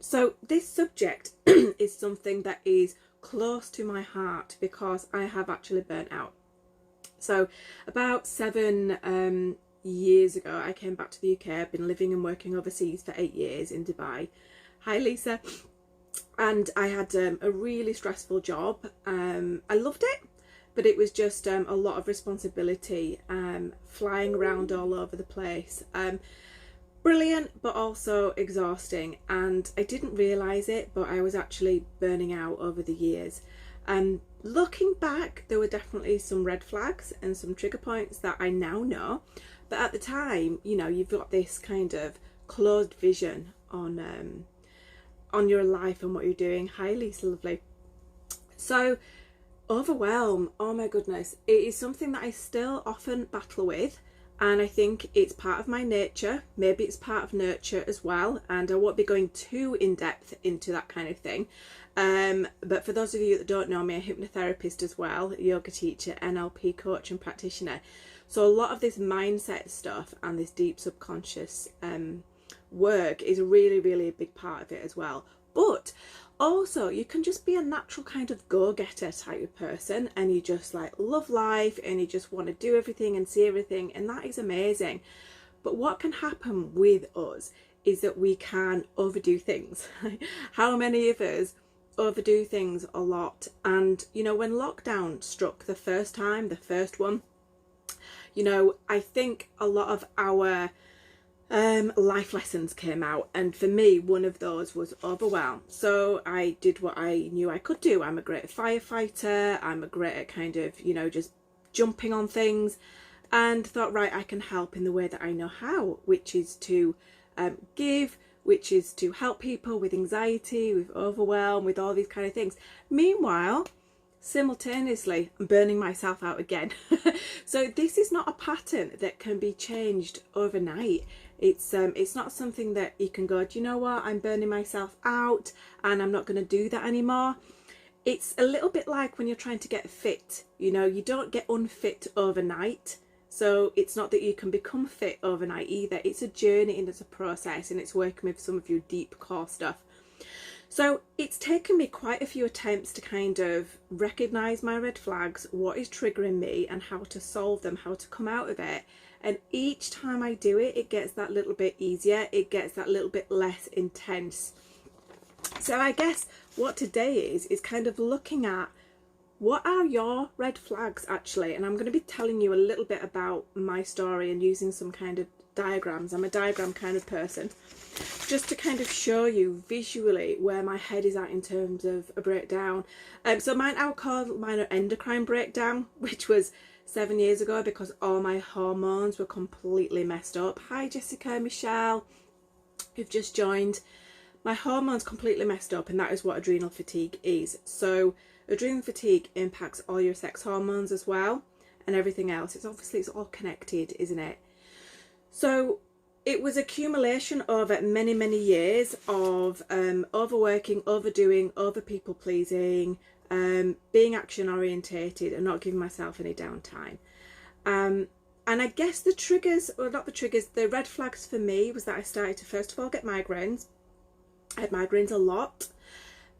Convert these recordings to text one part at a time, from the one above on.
So this subject is something that is close to my heart because I have actually burnt out. So about 7 years ago, I came back to the UK. I've been living and working overseas for 8 years in Dubai. Hi, Lisa. And I had a really stressful job. I loved it, but it was just a lot of responsibility, flying around all over the place. Brilliant, but also exhausting. And I didn't realise it, but I was actually burning out over the years. Looking back, there were definitely some red flags and some trigger points that I now know. But at the time, you know, you've got this kind of closed vision on your life and what you're doing. Hi, Lisa, lovely. So, overwhelm, oh my goodness, it is something that I still often battle with. And I think it's part of my nature. Maybe it's part of nurture as well. And I won't be going too in depth into that kind of thing. But for those of you that don't know me, I'm a hypnotherapist as well, yoga teacher, NLP coach and practitioner. So a lot of this mindset stuff and this deep subconscious work is really, really a big part of it as well. But also, you can just be a natural kind of go-getter type of person, and you just like love life and you just want to do everything and see everything, and that is amazing. But what can happen with us is that we can overdo things. How many of us overdo things a lot? And you know, when lockdown struck the first time, the first one, you know, I think a lot of our life lessons came out, and for me one of those was overwhelm. So I did what I knew I could do. I'm a great firefighter, I'm a great at kind of, you know, just jumping on things, and thought, right, I can help in the way that I know how, which is to give, which is to help people with anxiety, with overwhelm, with all these kind of things. Meanwhile, simultaneously, I'm burning myself out again. So this is not a pattern that can be changed overnight. It's not something that you can go, do you know what, I'm burning myself out and I'm not going to do that anymore. It's a little bit like when you're trying to get fit. You know, you don't get unfit overnight. So it's not that you can become fit overnight either. It's a journey and it's a process, and it's working with some of your deep core stuff. So it's taken me quite a few attempts to kind of recognise my red flags, what is triggering me and how to solve them, how to come out of it. And each time I do it, it gets that little bit easier, it gets that little bit less intense. So I guess what today is kind of looking at what are your red flags actually. And I'm going to be telling you a little bit about my story and using some kind of diagrams. I'm a diagram kind of person, just to kind of show you visually where my head is at in terms of a breakdown. So mine, I would call mine an endocrine breakdown, which was 7 years ago because all my hormones were completely messed up. Hi Jessica, Michelle, who've just joined. My hormones completely messed up, and that is what adrenal fatigue is. So adrenal fatigue impacts all your sex hormones as well and everything else. It's all connected, isn't it? So it was accumulation over many, many years of overworking, overdoing, over people pleasing, being action orientated and not giving myself any downtime. And I guess the triggers, or not the triggers, the red flags for me was that I started to first of all get migraines. I had migraines a lot.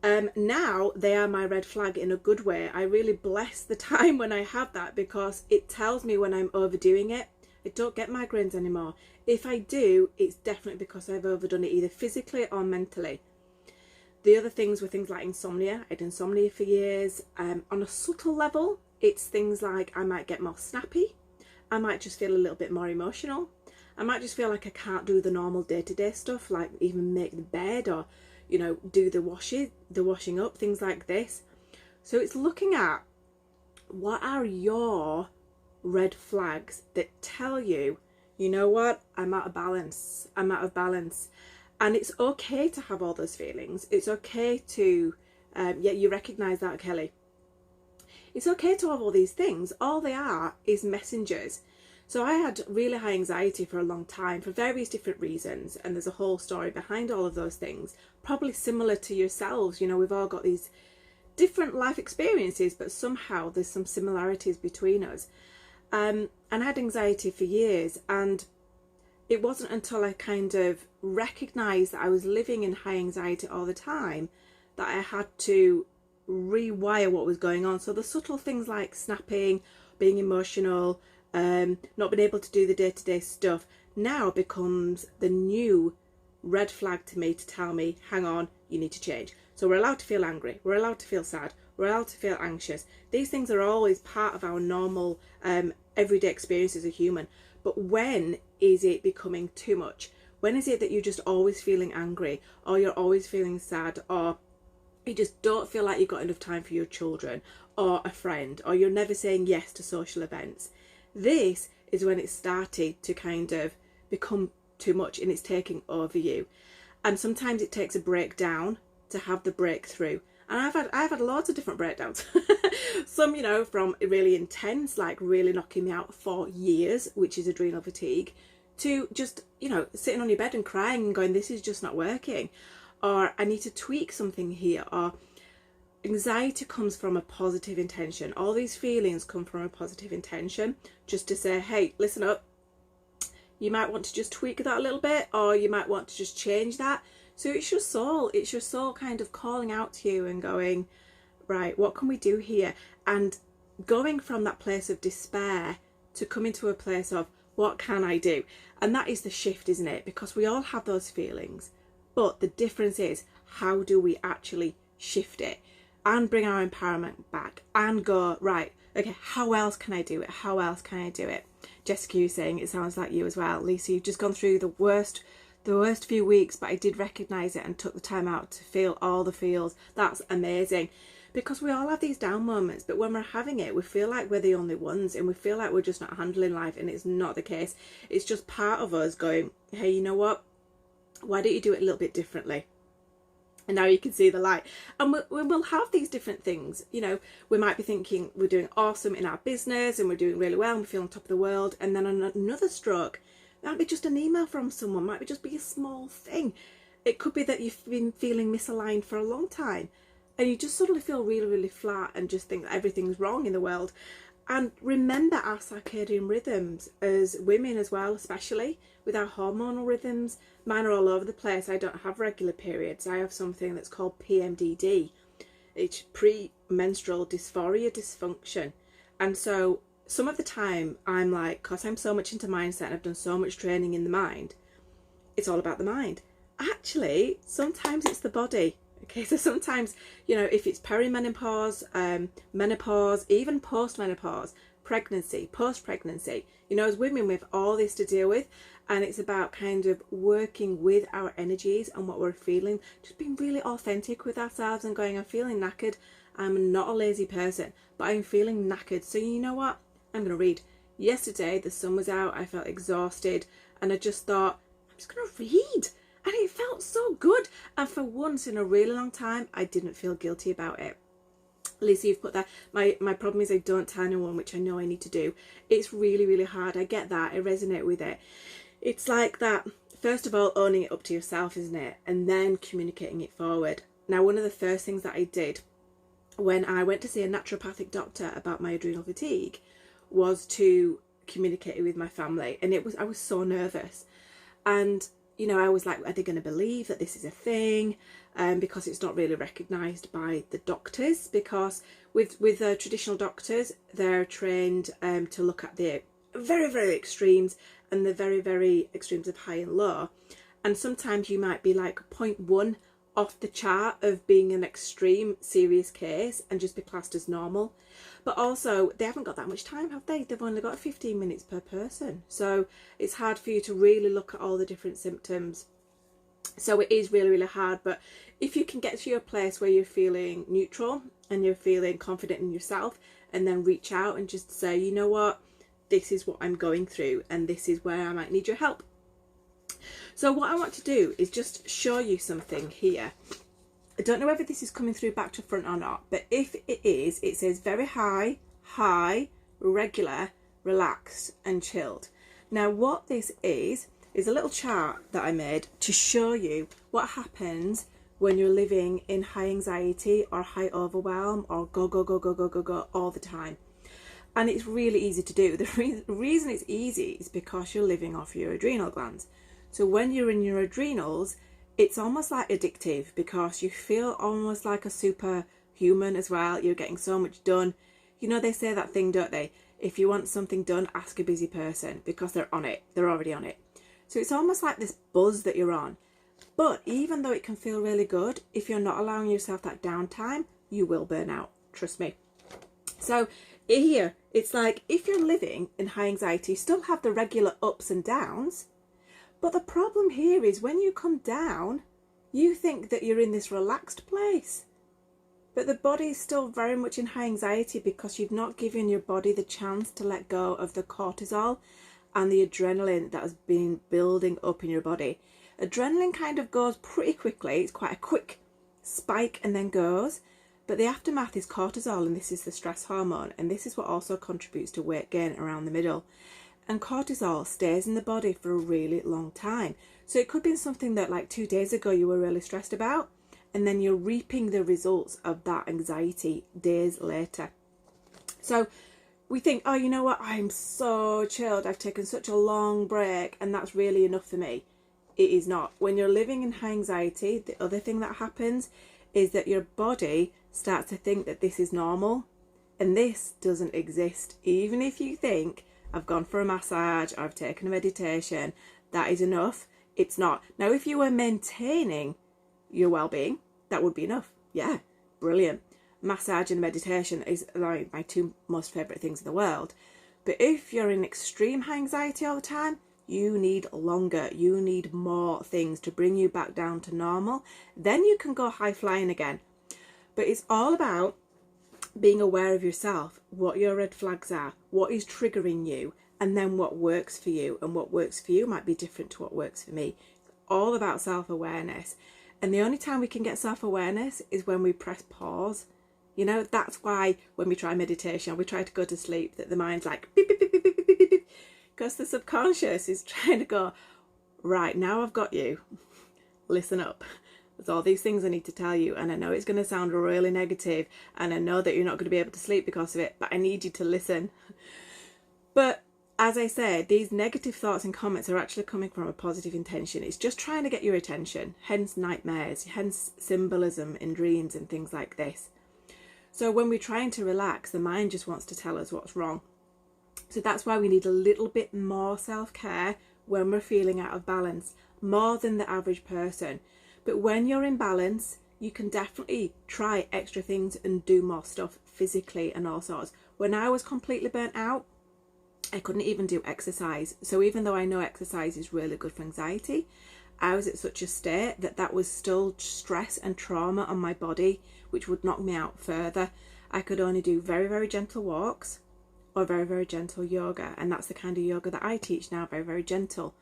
Now they are my red flag in a good way. I really bless the time when I have that, because it tells me when I'm overdoing it. I don't get migraines anymore. If I do, it's definitely because I've overdone it, either physically or mentally. The other things were things like insomnia. I had insomnia for years. On a subtle level, it's things like I might get more snappy. I might just feel a little bit more emotional. I might just feel like I can't do the normal day-to-day stuff, like even make the bed or, you know, do the washing up, things like this. So it's looking at what are your red flags that tell you, you know what, I'm out of balance. And it's okay to have all those feelings. It's okay to, you recognise that, Kelly. It's okay to have all these things. All they are is messengers. So I had really high anxiety for a long time for various different reasons. And there's a whole story behind all of those things. Probably similar to yourselves. You know, we've all got these different life experiences, but somehow there's some similarities between us. And I had anxiety for years, and it wasn't until I kind of recognized that I was living in high anxiety all the time that I had to rewire what was going on. So the subtle things like snapping, being emotional, not being able to do the day-to-day stuff now becomes the new red flag to me to tell me, hang on, you need to change. So we're allowed to feel angry, we're allowed to feel sad, we're allowed to feel anxious. These things are always part of our normal everyday experience as a human. But when is it becoming too much? When is it that you're just always feeling angry, or you're always feeling sad, or you just don't feel like you've got enough time for your children or a friend, or you're never saying yes to social events? This is when it started to kind of become too much and it's taking over you. And sometimes it takes a breakdown to have the breakthrough. And I've had lots of different breakdowns. Some, you know, from really intense, like really knocking me out for years, which is adrenal fatigue, to just, you know, sitting on your bed and crying and going, this is just not working, or I need to tweak something here. Or anxiety comes from a positive intention. All these feelings come from a positive intention, just to say, hey, listen up, you might want to just tweak that a little bit, or you might want to just change that. So it's your soul kind of calling out to you and going, right, what can we do here? And going from that place of despair to come into a place of, what can I do? And that is the shift, isn't it? Because we all have those feelings, but the difference is, how do we actually shift it and bring our empowerment back and go, right, okay, how else can I do it? How else can I do it? Jessica, you're saying it sounds like you as well. Lisa, you've just gone through the worst few weeks, but I did recognise it and took the time out to feel all the feels. That's amazing, because we all have these down moments, but when we're having it, we feel like we're the only ones, and we feel like we're just not handling life, and it's not the case. It's just part of us going, hey, you know what? Why don't you do it a little bit differently? And now you can see the light. And we'll have these different things. You know, we might be thinking we're doing awesome in our business and we're doing really well and we feel on top of the world. And then on another stroke, it might be just an email from someone, might be just be a small thing. It could be that you've been feeling misaligned for a long time and you just suddenly feel really, really flat and just think that everything's wrong in the world. And remember our circadian rhythms as women as well, especially with our hormonal rhythms. Mine are all over the place. I don't have regular periods. I have something that's called PMDD. It's premenstrual dysphoria dysfunction. And so some of the time I'm like, because I'm so much into mindset and I've done so much training in the mind, it's all about the mind. Actually, sometimes it's the body. Okay, so sometimes, you know, if it's perimenopause, menopause, even post-menopause, pregnancy, post-pregnancy, you know, as women we have all this to deal with, and it's about kind of working with our energies and what we're feeling, just being really authentic with ourselves and going, I'm feeling knackered. I'm not a lazy person, but I'm feeling knackered. So you know what? I'm going to read. Yesterday, the sun was out, I felt exhausted, and I just thought, I'm just going to read. And it felt so good. And for once in a really long time, I didn't feel guilty about it. Lisa, you've put that. My problem is I don't tell anyone, which I know I need to do. It's really, really hard. I get that. I resonate with it. It's like that, first of all, owning it up to yourself, isn't it? And then communicating it forward. Now, one of the first things that I did when I went to see a naturopathic doctor about my adrenal fatigue was to communicate it with my family. And I was so nervous. And you know, I was like, are they going to believe that this is a thing? Because it's not really recognised by the doctors. Because with traditional doctors, they're trained to look at the very, very extremes and the very, very extremes of high and low. And sometimes you might be like 0.1 off the chart of being an extreme serious case and just be classed as normal. But also, they haven't got that much time, have they? They've only got 15 minutes per person. So it's hard for you to really look at all the different symptoms. So it is really, really hard. But if you can get to your place where you're feeling neutral and you're feeling confident in yourself, and then reach out and just say, you know what, this is what I'm going through and this is where I might need your help. So what I want to do is just show you something here. I don't know whether this is coming through back to front or not, but if it is, it says very high, high, regular, relaxed and chilled. Now what this is a little chart that I made to show you what happens when you're living in high anxiety or high overwhelm or go all the time. And it's really easy to do. The reason it's easy is because you're living off your adrenal glands. So when you're in your adrenals, it's almost like addictive because you feel almost like a superhuman as well. You're getting so much done. You know, they say that thing, don't they? If you want something done, ask a busy person, because they're on it. They're already on it. So it's almost like this buzz that you're on. But even though it can feel really good, if you're not allowing yourself that downtime, you will burn out. Trust me. So here, it's like if you're living in high anxiety, you still have the regular ups and downs. But the problem here is when you come down, you think that you're in this relaxed place. But the body is still very much in high anxiety because you've not given your body the chance to let go of the cortisol and the adrenaline that has been building up in your body. Adrenaline kind of goes pretty quickly. It's quite a quick spike and then goes. But the aftermath is cortisol, and this is the stress hormone, and this is what also contributes to weight gain around the middle. And cortisol stays in the body for a really long time. So it could be something that like 2 days ago you were really stressed about, and then you're reaping the results of that anxiety days later. So we think, oh, you know what, I'm so chilled, I've taken such a long break, and that's really enough for me. It is not. When you're living in high anxiety, the other thing that happens is that your body starts to think that this is normal, and this doesn't exist. Even if you think, I've gone for a massage, I've taken a meditation, that is enough, it's not. Now, if you were maintaining your well-being, that would be enough. Yeah, brilliant. Massage and meditation is like my two most favourite things in the world. But if you're in extreme high anxiety all the time, you need longer, you need more things to bring you back down to normal. Then you can go high flying again. But it's all about being aware of yourself, what your red flags are, what is triggering you, and then what works for you. And what works for you might be different to what works for me. It's all about self-awareness. And the only time we can get self-awareness is when we press pause. You know, that's why when we try meditation, we try to go to sleep, that the mind's like beep, beep, beep, beep, beep, beep, beep, because the subconscious is trying to go, right, now I've got you. Listen up. There's all these things I need to tell you, and I know it's going to sound really negative, and I know that you're not going to be able to sleep because of it, but I need you to listen. But as I said, these negative thoughts and comments are actually coming from a positive intention. It's just trying to get your attention, hence nightmares, hence symbolism in dreams and things like this. So when we're trying to relax, the mind just wants to tell us what's wrong. So that's why we need a little bit more self-care when we're feeling out of balance, more than the average person. But when you're in balance, you can definitely try extra things and do more stuff physically and all sorts. When I was completely burnt out, I couldn't even do exercise. So even though I know exercise is really good for anxiety, I was at such a state that that was still stress and trauma on my body, which would knock me out further. I could only do very, very gentle walks or very, very gentle yoga. And that's the kind of yoga that I teach now, very, very gentle.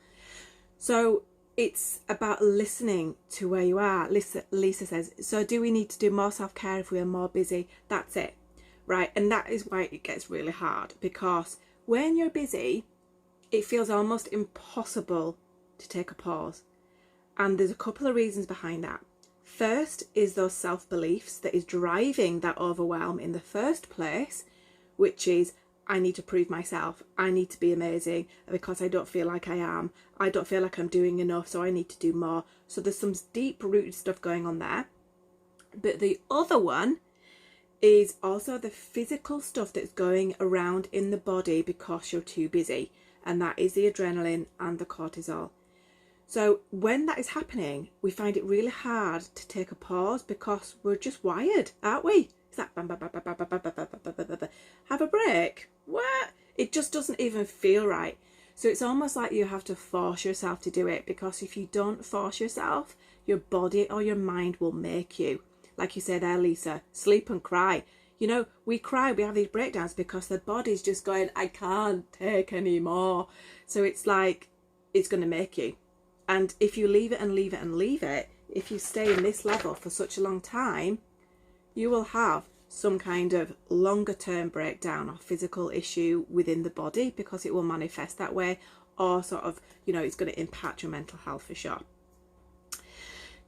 So it's about listening to where you are. Lisa says, so do we need to do more self-care if we are more busy? That's it, right? And that is why it gets really hard, because when you're busy, it feels almost impossible to take a pause. And there's a couple of reasons behind that. First is those self-beliefs that is driving that overwhelm in the first place, which is, I need to prove myself, I need to be amazing because I don't feel like I am, I don't feel like I'm doing enough, so I need to do more. So there's some deep rooted stuff going on there. But the other one is also the physical stuff that's going around in the body because you're too busy, and that is the adrenaline and the cortisol. So when that is happening, we find it really hard to take a pause because we're just wired, aren't we? It's like bam, bam, bam, bam, bam, bam, bam, bam, bam, bam, bam, bam. Have a break. What? It just doesn't even feel right. So it's almost like you have to force yourself to do it, because if you don't force yourself, your body or your mind will make you. Like you said there, Lisa, sleep and cry. You know, we cry, we have these breakdowns because the body's just going, I can't take any more. So it's like, it's going to make you. And if you leave it and leave it and leave it, if you stay in this level for such a long time, you will have some kind of longer term breakdown or physical issue within the body, because it will manifest that way, or sort of, you know, it's going to impact your mental health for sure.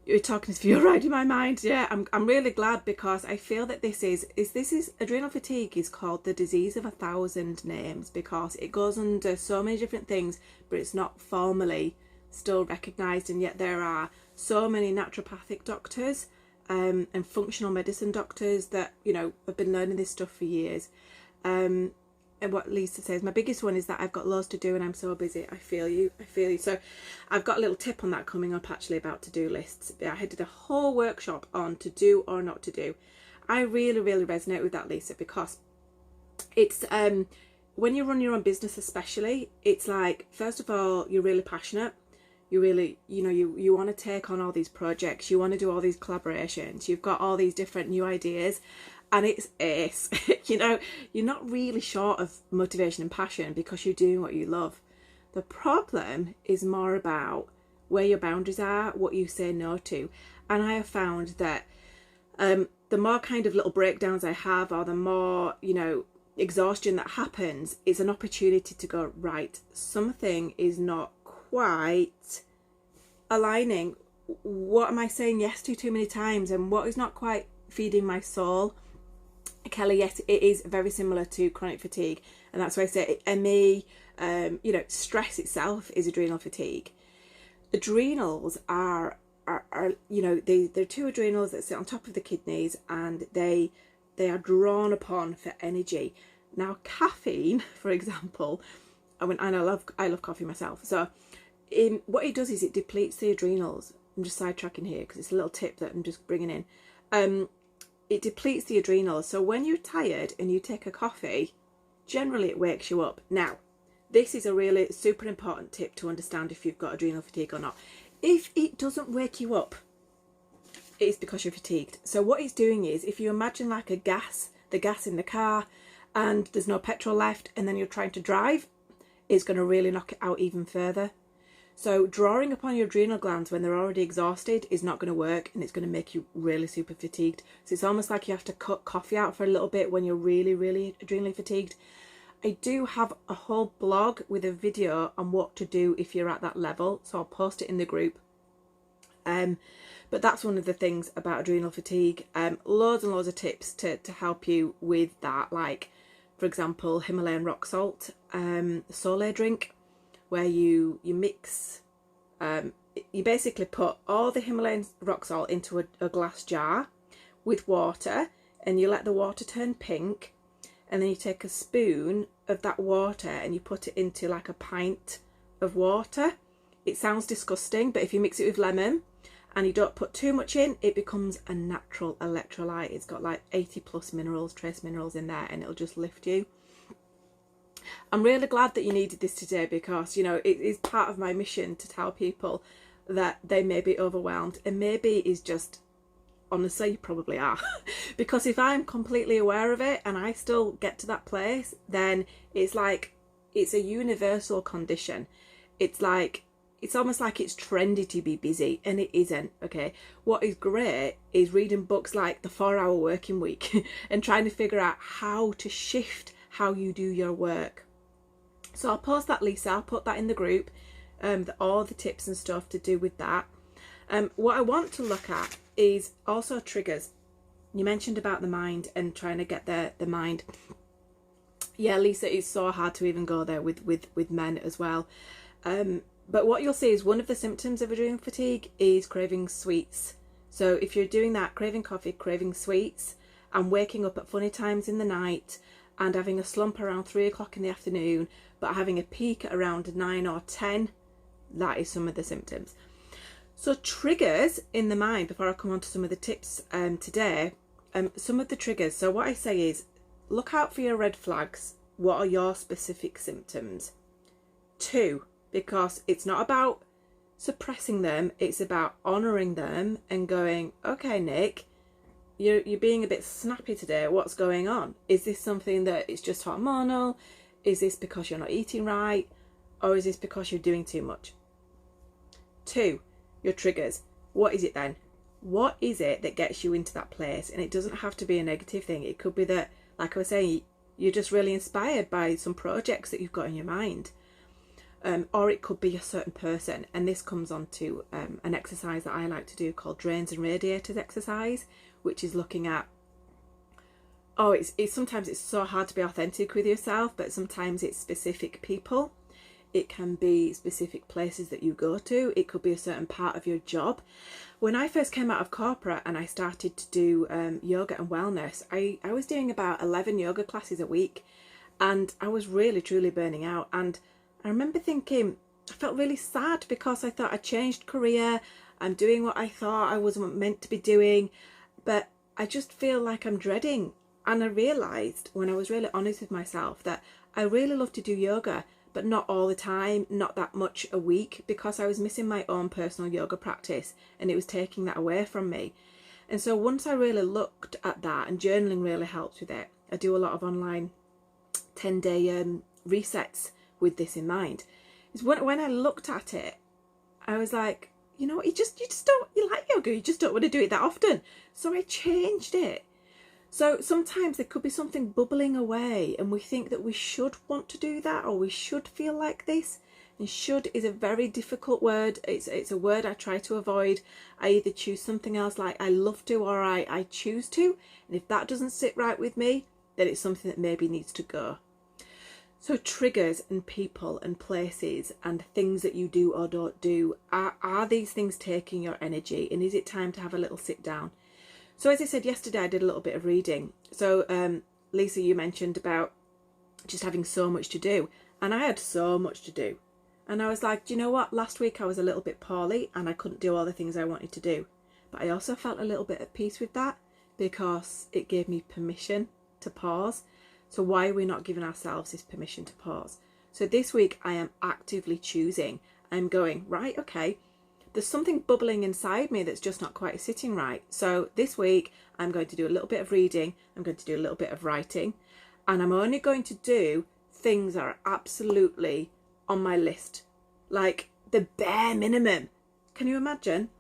you're talking to you're right in my mind. Yeah, I'm really glad, because I feel that this is adrenal fatigue is called the disease of 1,000 names, because it goes under so many different things, but it's not formally still recognised, and yet there are so many naturopathic doctors and functional medicine doctors that, you know, have been learning this stuff for years. And what Lisa says, my biggest one is that I've got loads to do and I'm so busy. I feel you. So I've got a little tip on that coming up, actually, about to-do lists. I did a whole workshop on to do or not to do. I really, really resonate with that, Lisa, because it's when you run your own business, especially, it's like, first of all, you're really passionate. You really, you know, you want to take on all these projects. You want to do all these collaborations. You've got all these different new ideas. And it's ace. You know, you're not really short of motivation and passion because you're doing what you love. The problem is more about where your boundaries are, what you say no to. And I have found that the more kind of little breakdowns I have, or the more, you know, exhaustion that happens, is an opportunity to go, right, something is not quite aligning. What am I saying yes to too many times? And what is not quite feeding my soul? Kelly, yes, it is very similar to chronic fatigue, and that's why I say ME. You know, stress itself is adrenal fatigue. Adrenals are you know, they're two adrenals that sit on top of the kidneys, and they are drawn upon for energy. Now, caffeine, for example, I love coffee myself. So, what it does is it depletes the adrenals. I'm just sidetracking here because it's a little tip that I'm just bringing in. It depletes the adrenals. So when you're tired and you take a coffee, generally it wakes you up. Now, this is a really super important tip to understand if you've got adrenal fatigue or not. If it doesn't wake you up, it's because you're fatigued. So what it's doing is, if you imagine like the gas in the car, and there's no petrol left, and then you're trying to drive, it's going to really knock it out even further. So drawing upon your adrenal glands when they're already exhausted is not going to work, and it's going to make you really super fatigued. So it's almost like you have to cut coffee out for a little bit when you're really, really adrenally fatigued. I do have a whole blog with a video on what to do if you're at that level, so I'll post it in the group. But that's one of the things about adrenal fatigue. Loads and loads of tips to help you with that, like, for example, Himalayan rock salt, Soleil drink, where you mix, you basically put all the Himalayan rock salt into a glass jar with water, and you let the water turn pink, and then you take a spoon of that water and you put it into like a pint of water. It sounds disgusting, but if you mix it with lemon and you don't put too much in, it becomes a natural electrolyte. It's got like 80 plus minerals, trace minerals in there, and it'll just lift you. I'm really glad that you needed this today, because, you know, it is part of my mission to tell people that they may be overwhelmed, and maybe is just, honestly, you probably are. Because if I'm completely aware of it and I still get to that place, then it's like, it's a universal condition. It's like, it's almost like it's trendy to be busy, and it isn't, okay? What is great is reading books like The 4-Hour Working Week and trying to figure out how to shift how you do your work. So I'll post that, Lisa. I'll put that in the group, all the tips and stuff to do with that. What I want to look at is also triggers. You mentioned about the mind and trying to get the mind. Yeah, Lisa, it's so hard to even go there with men as well. But what you'll see is one of the symptoms of adrenal fatigue is craving sweets. So if you're doing that, craving coffee, craving sweets, and waking up at funny times in the night, and having a slump around 3 o'clock in the afternoon, but having a peak at around 9 or 10, that is some of the symptoms. So triggers in the mind, before I come on to some of the tips today, some of the triggers. So what I say is, look out for your red flags. What are your specific symptoms? 2, because it's not about suppressing them, it's about honouring them and going, okay, Nick, you're being a bit snappy today. What's going on? Is this something that is just hormonal? Is this because you're not eating right? Or is this because you're doing too much? 2, your triggers. What is it then? What is it that gets you into that place? And it doesn't have to be a negative thing. It could be that, like I was saying, you're just really inspired by some projects that you've got in your mind. or it could be a certain person. And this comes on to an exercise that I like to do called drains and radiators exercise, which is looking at, it's sometimes it's so hard to be authentic with yourself, but sometimes it's specific people. It can be specific places that you go to. It could be a certain part of your job. When I first came out of corporate and I started to do yoga and wellness, I was doing about 11 yoga classes a week, and I was really, truly burning out. And I remember thinking, I felt really sad because I thought I changed career. I'm doing what I thought I wasn't meant to be doing, but I just feel like I'm dreading. And I realised when I was really honest with myself that I really love to do yoga, but not all the time, not that much a week, because I was missing my own personal yoga practice and it was taking that away from me. And so once I really looked at that, and journaling really helps with it, I do a lot of online 10-day resets with this in mind, is when I looked at it, I was like, you know what, you like yoga, you just don't want to do it that often. So I changed it. So sometimes there could be something bubbling away and we think that we should want to do that, or we should feel like this. And should is a very difficult word. It's a word I try to avoid. I either choose something else like I love to, or I choose to. And if that doesn't sit right with me, then it's something that maybe needs to go. So triggers and people and places and things that you do or don't do, are these things taking your energy? And is it time to have a little sit down? So as I said yesterday, I did a little bit of reading. So Lisa, you mentioned about just having so much to do. And I had so much to do. And I was like, do you know what? Last week I was a little bit poorly and I couldn't do all the things I wanted to do. But I also felt a little bit at peace with that because it gave me permission to pause. So why are we not giving ourselves this permission to pause? So this week I am actively choosing. I'm going, right, okay, there's something bubbling inside me that's just not quite sitting right. So this week I'm going to do a little bit of reading, I'm going to do a little bit of writing, and I'm only going to do things that are absolutely on my list, like the bare minimum. Can you imagine?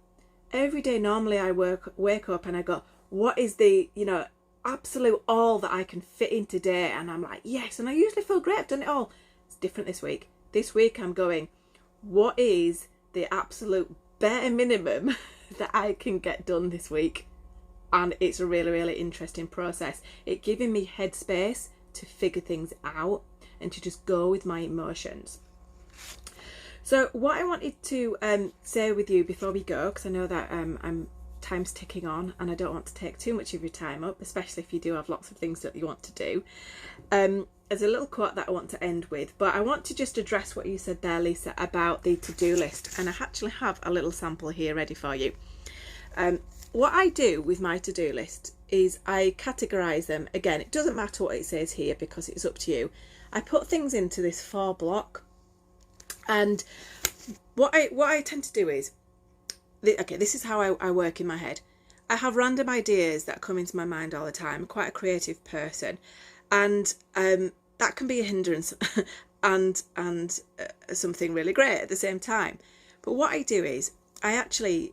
Every day normally I wake up and I go, what is the, absolute all that I can fit in today? And I'm like, yes, and I usually feel great, I've done it all. It's different this week. This week I'm going, what is the absolute bare minimum that I can get done this week? And it's a really, really interesting process. It's giving me headspace to figure things out and to just go with my emotions. So what I wanted to say with you before we go, because I know that time's ticking on and I don't want to take too much of your time up, especially if you do have lots of things that you want to do. There's a little quote that I want to end with, but I want to just address what you said there, Lisa, about the to-do list. And I actually have a little sample here ready for you. What I do with my to-do list is I categorise them. Again, it doesn't matter what it says here because it's up to you. I put things into this 4 block. And what I tend to do is, this is how I work in my head. I have random ideas that come into my mind all the time. I'm quite a creative person. And that can be a hindrance and something really great at the same time. But what I do is I actually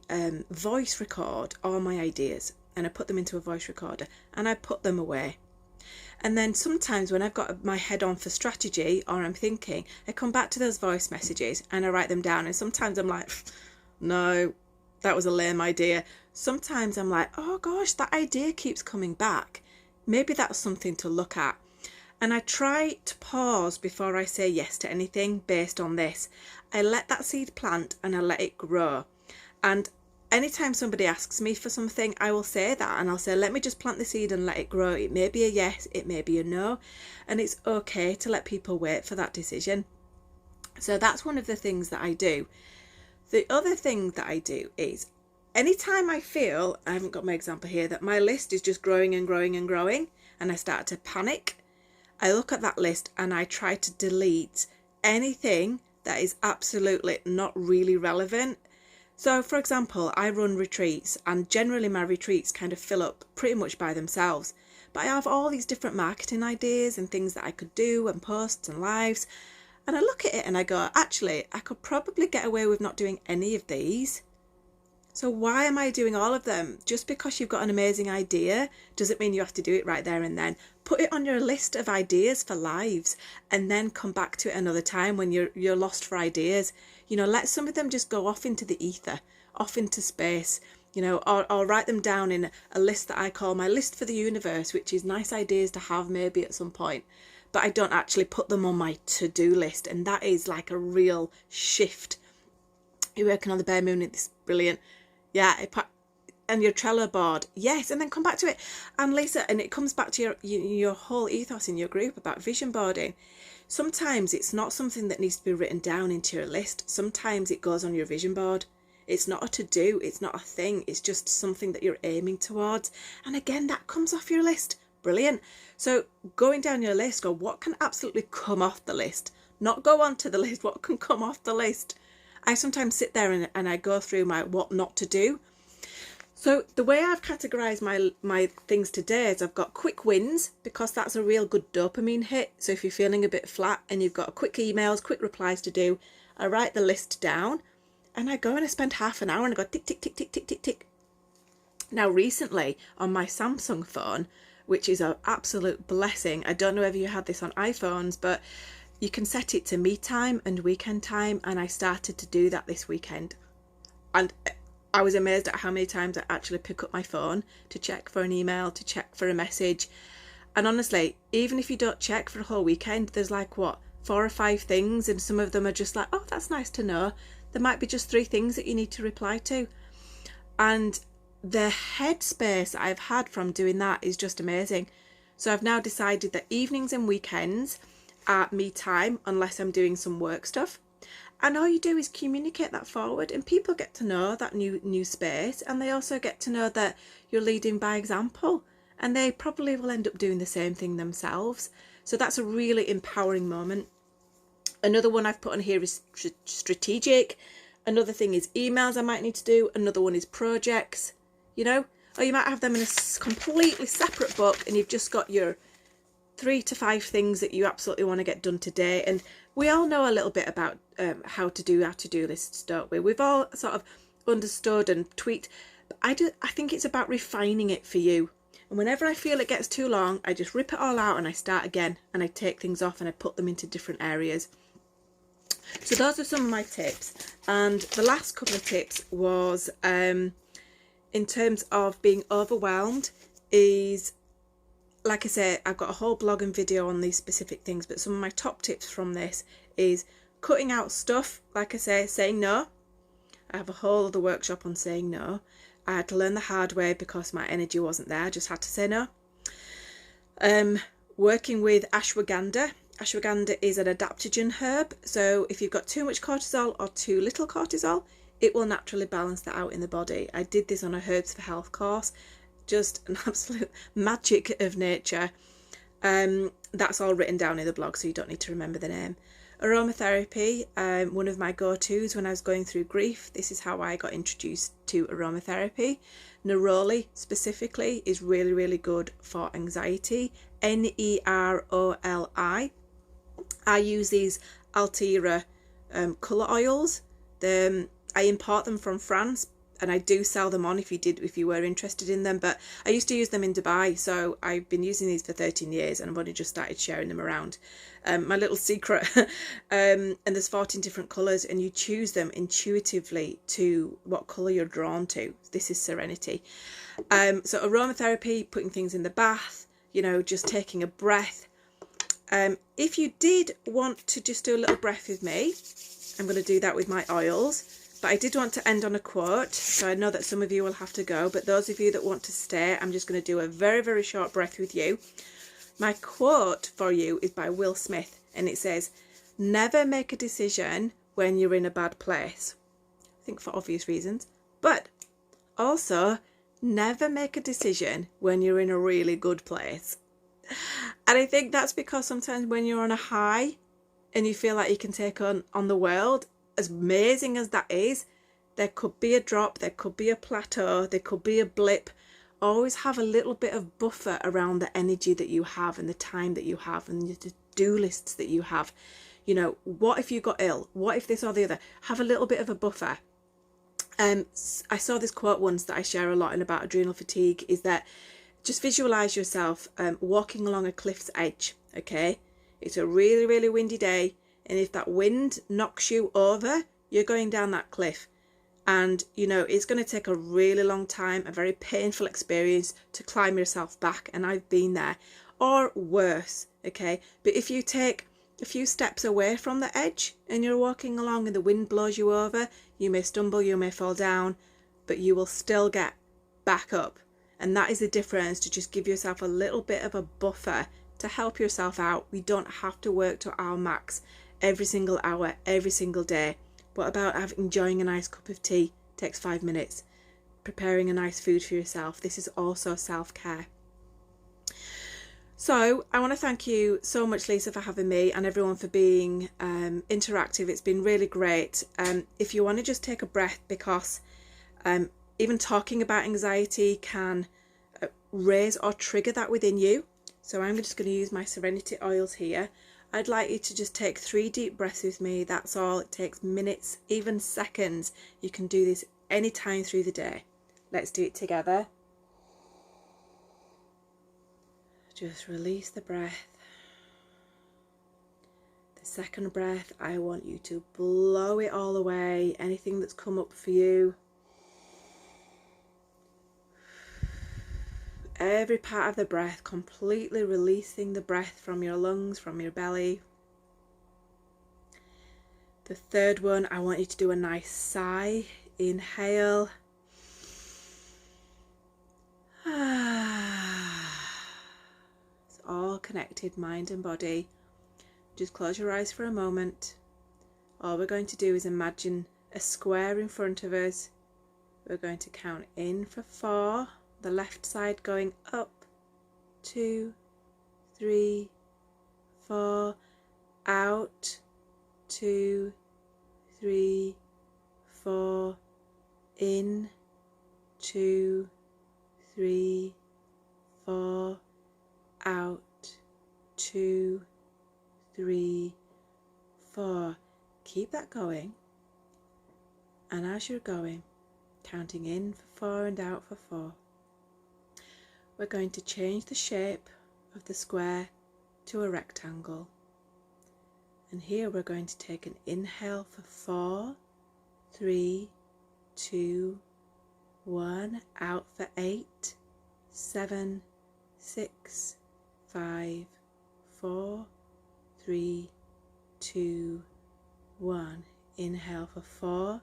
voice record all my ideas, and I put them into a voice recorder and I put them away. And then sometimes when I've got my head on for strategy or I'm thinking, I come back to those voice messages and I write them down. And sometimes I'm like, no, that was a lame idea. Sometimes I'm like, oh gosh, that idea keeps coming back. Maybe that's something to look at. And I try to pause before I say yes to anything based on this. I let that seed plant and I let it grow. And anytime somebody asks me for something, I will say that, and I'll say, let me just plant the seed and let it grow. It may be a yes, it may be a no, and it's okay to let people wait for that decision. So that's one of the things that I do. The other thing that I do is anytime I feel, I haven't got my example here, that my list is just growing and growing and growing and I start to panic, I look at that list and I try to delete anything that is absolutely not really relevant. So for example, I run retreats and generally my retreats kind of fill up pretty much by themselves. But I have all these different marketing ideas and things that I could do and posts and lives. And I look at it and I go, actually, I could probably get away with not doing any of these. So why am I doing all of them? Just because you've got an amazing idea doesn't mean you have to do it right there and then. Put it on your list of ideas for lives and then come back to it another time when you're lost for ideas. You know, let some of them just go off into the ether, off into space, you know, or write them down in a list that I call my list for the universe, which is nice ideas to have maybe at some point. But I don't actually put them on my to-do list. And that is like a real shift. You're working on the bare moon, it's brilliant. Yeah, and your Trello board, yes, and then come back to it. And Lisa, and it comes back to your whole ethos in your group about vision boarding. Sometimes it's not something that needs to be written down into your list. Sometimes it goes on your vision board. It's not a to-do, it's not a thing, it's just something that you're aiming towards. And again, that comes off your list. Brilliant. So going down your list, go, what can absolutely come off the list? Not go onto the list, what can come off the list? I sometimes sit there and I go through my what not to do. So the way I've categorised my things today is I've got quick wins, because that's a real good dopamine hit. So if you're feeling a bit flat and you've got quick emails, quick replies to do, I write the list down and I go and I spend half an hour and I go tick, tick, tick, tick, tick, tick, tick. Now recently on my Samsung phone, which is an absolute blessing, I don't know if you had this on iPhones, but you can set it to me time and weekend time, and I started to do that this weekend. And I was amazed at how many times I actually pick up my phone to check for an email, to check for a message. And honestly, even if you don't check for a whole weekend, there's like, what, 4 or 5 things, and some of them are just like, oh, that's nice to know. There might be just 3 things that you need to reply to. And the headspace I've had from doing that is just amazing. So I've now decided that evenings and weekends are me time, unless I'm doing some work stuff. And all you do is communicate that forward, and people get to know that new space, and they also get to know that you're leading by example, and they probably will end up doing the same thing themselves. So that's a really empowering moment. Another one I've put on here is strategic. Another thing is emails I might need to do. Another one is projects, you know, or you might have them in a completely separate book, and you've just got your 3 to 5 things that you absolutely want to get done today. And we all know a little bit about how to do our to-do lists, don't we? We've all sort of understood and tweaked. But I think it's about refining it for you. And whenever I feel it gets too long, I just rip it all out and I start again, and I take things off and I put them into different areas. So those are some of my tips. And the last couple of tips was in terms of being overwhelmed is, like I say, I've got a whole blog and video on these specific things, but some of my top tips from this is cutting out stuff. Like I say, saying no. I have a whole other workshop on saying no. I had to learn the hard way because my energy wasn't there. I just had to say no. Working with ashwagandha. Ashwagandha is an adaptogen herb. So if you've got too much cortisol or too little cortisol, it will naturally balance that out in the body. I did this on a Herbs for Health course. Just an absolute magic of nature. That's all written down in the blog, so you don't need to remember the name. Aromatherapy, one of my go-tos when I was going through grief. This is how I got introduced to aromatherapy. Neroli specifically is really, really good for anxiety. Neroli. I use these Altera colour oils. I import them from France, and I do sell them on if you were interested in them, but I used to use them in Dubai, so I've been using these for 13 years and I've only just started sharing them around. My little secret, and there's 14 different colours, and you choose them intuitively to what colour you're drawn to. This is Serenity. So aromatherapy, putting things in the bath, you know, just taking a breath. If you did want to just do a little breath with me, I'm going to do that with my oils. But I did want to end on a quote, so I know that some of you will have to go, but those of you that want to stay, I'm just going to do a very, very short breath with you. My quote for you is by Will Smith, and it says, "Never make a decision when you're in a bad place." I think for obvious reasons, but also never make a decision when you're in a really good place. And I think that's because sometimes when you're on a high and you feel like you can take on the world, as amazing as that is, there could be a drop, there could be a plateau, there could be a blip. Always have a little bit of buffer around the energy that you have and the time that you have and the to-do lists that you have. You know, what if you got ill? What if this or the other? Have a little bit of a buffer. I saw this quote once that I share a lot in about adrenal fatigue, is that just visualize yourself walking along a cliff's edge. Okay, it's a really, really windy day, and if that wind knocks you over, you're going down that cliff. And you know, it's going to take a really long time, a very painful experience to climb yourself back, and I've been there, or worse. Okay, but if you take a few steps away from the edge and you're walking along and the wind blows you over, you may stumble, you may fall down, but you will still get back up. And that is the difference, to just give yourself a little bit of a buffer to help yourself out. We don't have to work to our max every single hour, every single day. What about enjoying a nice cup of tea? It takes 5 minutes. Preparing a nice food for yourself. This is also self-care. So I want to thank you so much, Lisa, for having me, and everyone for being interactive. It's been really great. If you want to just take a breath, because even talking about anxiety can raise or trigger that within you. So I'm just going to use my Serenity oils here. I'd like you to just take 3 deep breaths with me. That's all. It takes minutes, even seconds. You can do this anytime through the day. Let's do it together. Just release the breath. The second breath, I want you to blow it all away, anything that's come up for you. Every part of the breath, completely releasing the breath from your lungs, from your belly. The third one, I want you to do a nice sigh. Inhale. It's all connected, mind and body. Just close your eyes for a moment. All we're going to do is imagine a square in front of us. We're going to count in for 4. The left side going up, 2, 3, 4, out, 2, 3, 4, in, 2, 3, 4, out, 2, 3, 4. Keep that going, and as you're going, counting in for 4 and out for 4. We're going to change the shape of the square to a rectangle. And here we're going to take an inhale for 4, 3, 2, 1, out for 8, 7, 6, 5, 4, 3, 2, 1. Inhale for 4,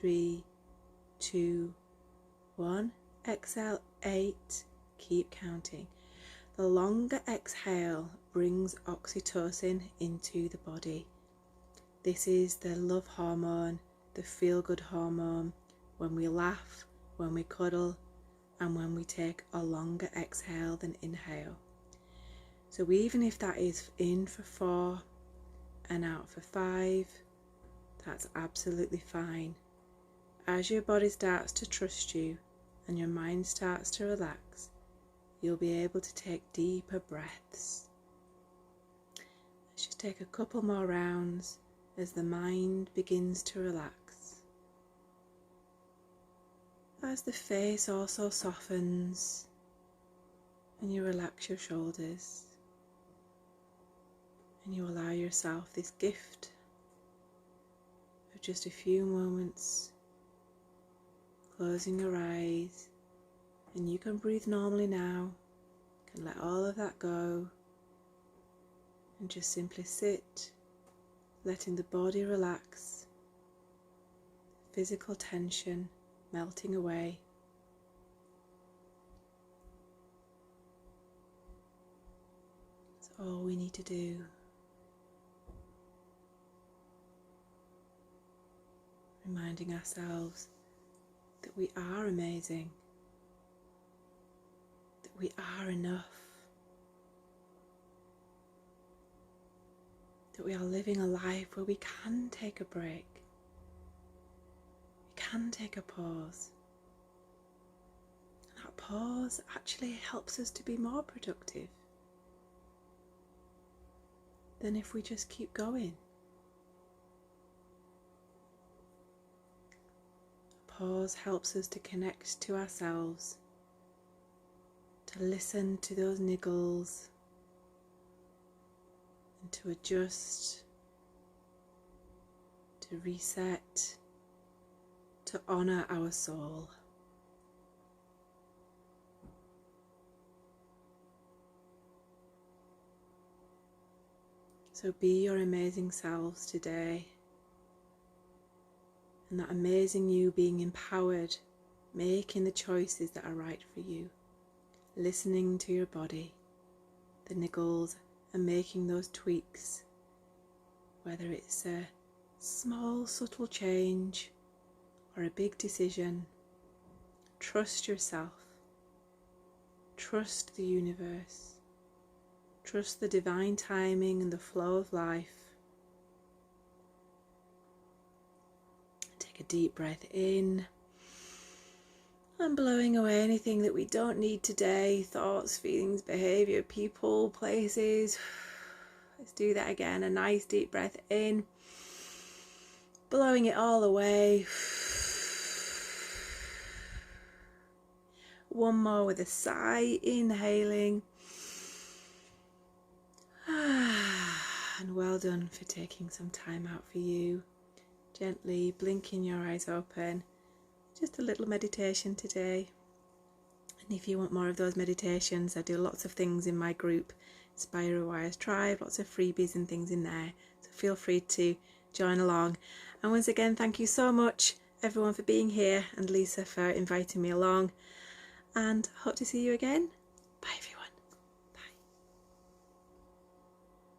3, 2, 1. Exhale 8. Keep counting. The longer exhale brings oxytocin into the body. This is the love hormone, the feel-good hormone. When we laugh, when we cuddle, and when we take a longer exhale than inhale. So even if that is in for 4 and out for 5, that's absolutely fine. As your body starts to trust you and your mind starts to relax, you'll be able to take deeper breaths. Let's just take a couple more rounds as the mind begins to relax. As the face also softens and you relax your shoulders, and you allow yourself this gift of just a few moments closing your eyes. And you can breathe normally now. You can let all of that go and just simply sit, letting the body relax, physical tension melting away. That's all we need to do. Reminding ourselves that we are amazing, that we are enough, that we are living a life where we can take a break, we can take a pause. And that pause actually helps us to be more productive than if we just keep going. pause helps us to connect to ourselves, to listen to those niggles, and to adjust, to reset, to honour our soul. So be your amazing selves today, and that amazing you being empowered, making the choices that are right for you, listening to your body, the niggles, and making those tweaks, whether it's a small subtle change or a big decision. Trust yourself, trust the universe, trust the divine timing and the flow of life. Take a deep breath in, and blowing away anything that we don't need today, thoughts, feelings, behaviour, people, places. Let's do that again. A nice deep breath in, blowing it all away. One more with a sigh, inhaling. And well done for taking some time out for you. Gently blinking your eyes open. Just a little meditation today. And if you want more of those meditations, I do lots of things in my group, Inspire a Wise Tribe, lots of freebies and things in there. So feel free to join along. And once again, thank you so much everyone for being here, and Lisa for inviting me along. And hope to see you again